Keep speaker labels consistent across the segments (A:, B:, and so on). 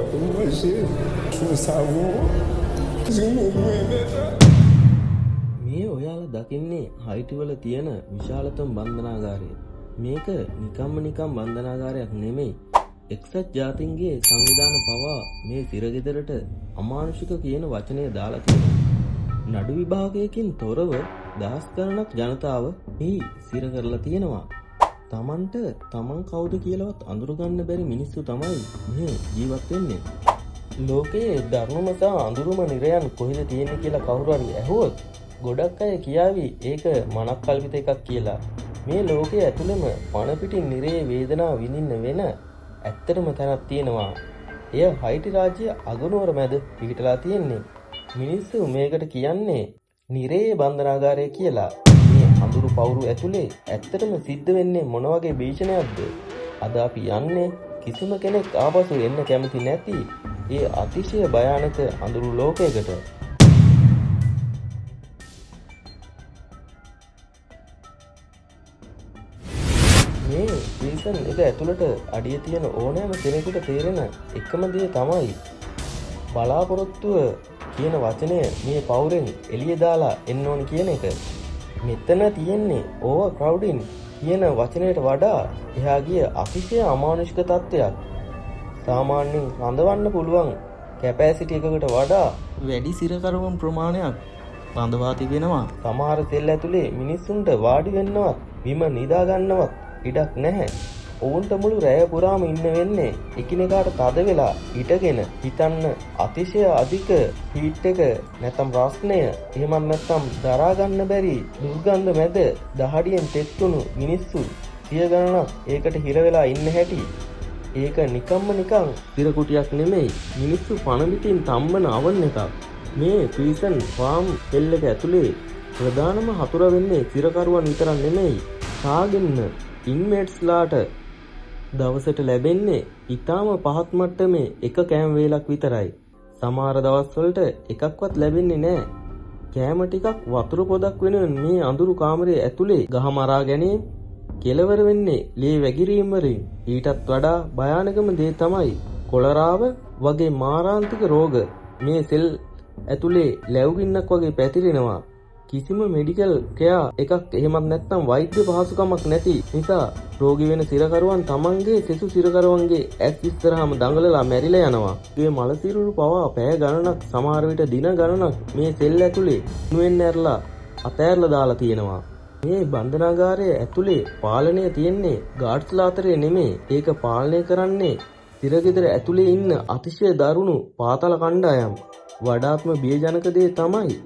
A: Moi, je veux savoir.
B: මේ ඔයාලා දකින්නේ හයිටි වල තියෙන විශාලතම බන්ධනාගාරය. මේක නිකම් බන්ධනාගාරයක් නෙමෙයි. එක්සත් ජාතීන්ගේ සංවිධාන පවා මේ සිරගෙදරට අමානුෂික කියන වචනය දාලා තියෙනවා. නඩු විභාගයකින් තොරව දහස් ගණනක් ජනතාව මේ සිර කරලා තියෙනවා. තමන්ට තමන් කවුද කියලාවත් අඳුරගන්න බැරි මිනිස්සු තමයි මේ ජීවත් වෙන්නේ. ලෝකයේ ධර්මම සහ අඳුරුම නිරයන් කොහෙද තියෙන්නේ කියලා කවුරු හරි ඇහුවොත් ගොඩක් අය කියාවි ඒක මනක් කල්පිත එකක් කියලා. මේ ලෝකයේ ඇතුළෙම පණ පිටින් නිරයේ වේදනාව විඳින්න වෙන ඇත්තටම තැනක් තියෙනවා. එය හයිටි රාජ්‍ය අගනුවර මැද පිහිටලා තියෙන්නේ. මිනිස්සු මේකට කියන්නේ නිරයේ බන්ධනාගාරය කියලා. මේ අඳුරු පවුරු ඇතුලේ ඇත්තටම සිද්ධ වෙන්නේ මොන වගේ භීෂණයක්ද? අද අපි යන්නේ කිසිම කෙනෙක් ආපසු එන්න කැමති නැති ඒ අතිශය භයානක අඳුරු ලෝකයකට. මේ සීසන් එක ඇතුළට අඩිය තියෙන ඕනෑම කෙනෙකුට තේරෙන එකම දේ තමයි බලාපොරොත්තුව කියන වචනය මේ පවුරෙන් එළිය දාලා එන්න ඕන කියන එක. මෙතන තියෙන්නේ ඕවර් ක්‍රවුඩින් කියන වචනයට වඩා එහා ගිය අතිශය අමානුෂික තත්ත්වයක්. සාමාන්‍යයෙන් රඳවන්න පුළුවන් කැපැසිටි එකකට වඩා වැඩි සිරකරුවන් ප්‍රමාණයක් රඳවා තිබෙනවා. සමහර සෙල් ඇතුලේ මිනිස්සුන්ට වාඩි වෙන්නවත් බිම නිදා ගන්නවත් ඉඩක් නැහැ. ඔවුන්ට මුළු රැය පුරාම ඉන්න වෙන්නේ එකිනෙකාට තද වෙලා හිටගෙන හිතන්න අතිශය අධික හීට් එක නැත්නම් රස්නය එහෙමත් නැත්නම් දරා ගන්න බැරි දුර්ගන්ධ මැද දහඩියෙන් තෙත්තුණු මිනිස්සු සිය ගණනක් ඒකට හිර වෙලා ඉන්න හැටි. ඒක නිකන් සිර කුටියක් නෙමෙයි, මිනිස්සු පණ පිටින් තම්බන අවන් එකක්. මේ ප්‍රීසන් ෆාම් සෙල් එක ඇතුලේ ප්‍රධානම හතුර වෙන්නේ සිරකරුවන් විතරක් නෙමෙයි, කාගෙන්න ඉන්මේට්ස්ලාට දවසට ලැබෙන්නේ ඊටාම පහත් මට්ටමේ එක කෑම වේලක් විතරයි. සමහර දවස්වලට එකක්වත් ලැබෙන්නේ නැහැ. කෑම ටිකක් වතුර පොදක් වෙනුවෙන් මේ අඳුරු කාමරයේ ඇතුලේ ගහමරා ගැනීම කෙලවර වෙන්නේ ලේ වැගිරීම වලින්. ඊටත් වඩා භයානකම දේ තමයි කොලරාව වගේ මාරාන්තික රෝග මේ සෙල් ඇතුලේ ලැබුගින්නක් වගේ පැතිරෙනවා. කිසිම මෙඩිකල් කෙයා එකක් එහෙමත් නැත්නම් වෛද්‍ය පහසුකමක් නැති නිසා රෝගී වෙන සිරකරුවන් තමන්ගේ සෙසු සිරකරුවන්ගේ ඇස් ඉස්සරහාම දඟලලා මැරිලා යනවා. මේ මල සිරුරු පවා පැය ගණනක් සමහර විට දින ගණනක් මේ සෙල් ඇතුලේ නුවෙන් ඇරලා අතෑරලා දාලා තියෙනවා. මේ බන්ධනාගාරයේ ඇතුලේ පාලනය තියෙන්නේ ගාඩ්ස්ලා අතරේ නෙමෙයි. ඒක පාලනය කරන්නේ සිරගෙදර ඇතුලේ ඉන්න අතිශය දරුණු පාතල කණ්ඩායම්. වඩාත්ම බියජනක දේ තමයි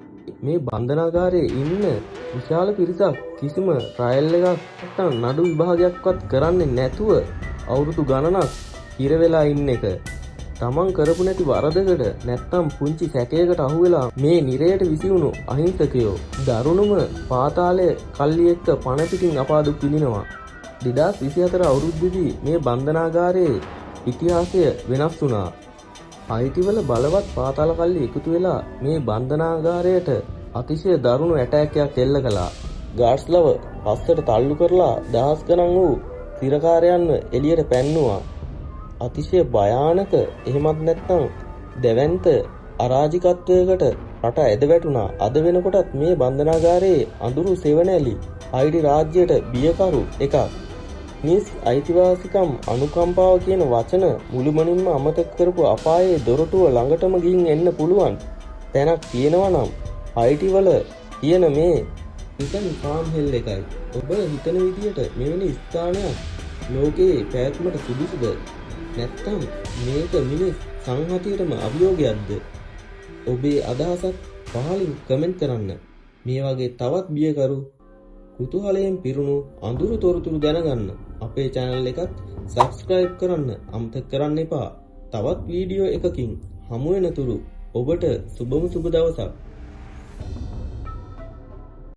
B: මේ බන්ධනාගාරයේ ඉන්න විශාල පිරිසක් කිසිම ට්‍රයල් එකක් නැත්නම් නඩු විභාගයක්වත් කරන්නේ නැතුව අවුරුදු ගණනක් හිර වෙලා ඉන්න එක. තමන් කරපු නැති වරදකට නැත්නම් පුංචි සැකයකට අහු වෙලා මේ නිරයට විසිවුණු අහිංසකයෝ දරුණුම පාතාලයේ කල්ලි එක්ක පණ පිටින් අපා දුක් විඳිනවා. 2024 අවුරුද්දේදී මේ බන්ධනාගාරයේ ඉතිහාසය වෙනස් වුණා. හයිටිවල බලවත් පාතාල කල්ලි එකතු වෙලා මේ බන්ධනාගාරයට අතිශය දරුණු ඇටැක් එකක් එල්ල කළා. ගාඩ්ස්ලව පස්සට තල්ලු කරලා දහස් ගණන් වූ සිරකාරයන්ව එළියට පැන්නුවා. අතිශය භයානක එහෙමත් නැත්නම් දෙවන්ත අරාජිකත්වයකට රට ඇද වැටුණා. අද වෙනකොටත් මේ බන්ධනාගාරයේ අඳුරු සෙවණැලි හයිටි රාජ්‍යයට බියකරු එකක්. මිස් අයිතිවාසිකම් අනුකම්පාව කියන වචන මුළුමනින්ම අමතක කරපු අපායේ දොරටුව ළඟටම ගිහින් එන්න පුළුවන් තැනක් තියෙනවා නම් හයිටි වල තියෙන මේ ඉතින් ෆාම් හෙල් එකයි. ඔබ හිතන විදියට මෙවැනි ස්ථානයක් ලෝකේ පැවැත්මට සුදුසුද? නැත්නම් මේක මිනිස් සංහතියටම අභියෝගයක්ද? ඔබේ අදහසක් පහලින් කමෙන්ට් කරන්න. මේ වගේ තවත් බියකරු කුතුහලයෙන් පිරුණු අඳුරු තොරතුරු දැනගන්න අපේ channel එකත් subscribe කරන්න අමතක කරන්න එපා. තවත් වීඩියෝ එකකින් හමු වෙනතුරු ඔබට සුබම සුබ දවසක්.